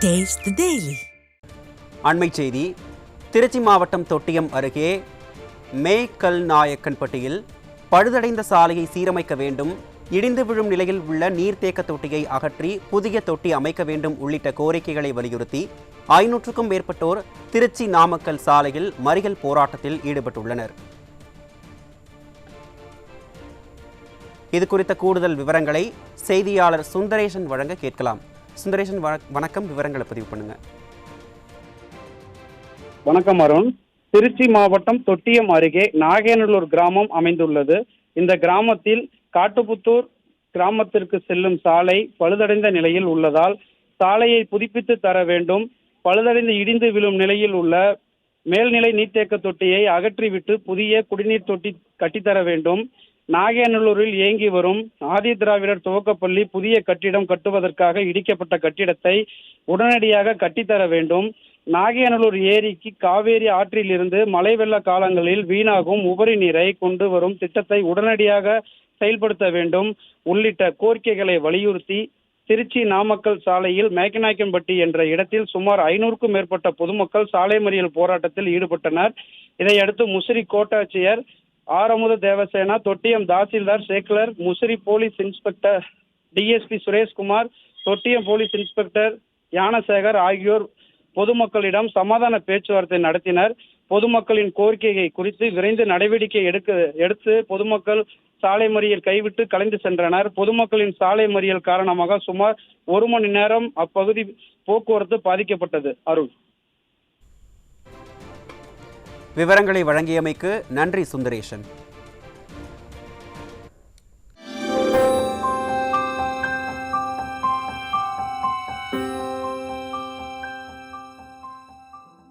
Taste the Daily. அண்மை செய்தி. திருச்சி மாவட்டம் தொட்டியம் அருகே மேய்க்கல்நாயக்கன்பட்டியில் பழுதடைந்த சாலையை சீரமைக்க வேண்டும், இடிந்து விழும் நிலையில் உள்ள நீர்த்தேக்க தொட்டியை அகற்றி புதிய தொட்டி அமைக்க வேண்டும் உள்ளிட்ட கோரிக்கைகளை வலியுறுத்தி 500க்கும் மேற்பட்டோர் திருச்சி நாமக்கல் சாலையில் மறியல் போராட்டத்தில் ஈடுபட்டுள்ளனர். இது குறித்த கூடுதல் விவரங்களை செய்தியாளர் சுந்தரேசன் வழங்க கேட்கலாம். சுந்தரேசன் வணக்கம், விவரங்களை பதிவு பண்ணுங்க. வணக்கம் அருண். திருச்சி மாவட்டம் தொட்டியம் அருகே நாகேநல்லூர் கிராமம் அமைந்துள்ளது. இந்த கிராமத்தில் காட்டுப்புத்தூர் கிராமத்திற்கு செல்லும் சாலை பழுதடைந்த நிலையில் உள்ளதால் சாலையை புதுப்பித்து தர வேண்டும், பழுதடைந்து இடிந்து விழும் நிலையில் உள்ள மேல்நிலை நீர்த்தேக்க தொட்டியை அகற்றிவிட்டு புதிய குடிநீர் தொட்டி கட்டித்தர வேண்டும், நாகேநல்லூரில் இயங்கி வரும் ஆதி திராவிடர் துவக்கப்பள்ளி புதிய கட்டிடம் கட்டுவதற்காக இடிக்கப்பட்ட கட்டிடத்தை உடனடியாக கட்டித்தர வேண்டும், நாகேநல்லூர் ஏரிக்கு காவேரி ஆற்றில் இருந்து மழை வெள்ள காலங்களில் வீணாகும் உபரி நீரை கொண்டு வரும் திட்டத்தை உடனடியாக செயல்படுத்த வேண்டும் உள்ளிட்ட கோரிக்கைகளை வலியுறுத்தி திருச்சி நாமக்கல் சாலையில் மேக்கநாயக்கன்பட்டி என்ற இடத்தில் சுமார் 500க்கும் மேற்பட்ட பொதுமக்கள் சாலை மறியல் போராட்டத்தில் ஈடுபட்டனர். இதையடுத்து முசிறி கோட்டாட்சியர் ஆரமுத தேவசேனா, தொட்டியம் தாசில்தார் Sekkalar, Musiri police inspector DSP Sureshkumar, Thottiyam police inspector Gnanasekar ஆகியோர் பொதுமக்களிடம் சமாதான பேச்சுவார்த்தை நடத்தினர். பொதுமக்களின் கோரிக்கையை குறித்து விரைந்து நடவடிக்கை எடுத்து பொதுமக்கள் சாலை மறியல் கைவிட்டு கலைந்து சென்றனர். பொதுமக்களின் சாலை மறியல் காரணமாக சுமார் 1 மணி நேரம் அப்பகுதி போக்குவரத்து பாதிக்கப்பட்டது. அருண், விவரங்களை வழங்கியமைக்கு நன்றி சுந்தரேசன்.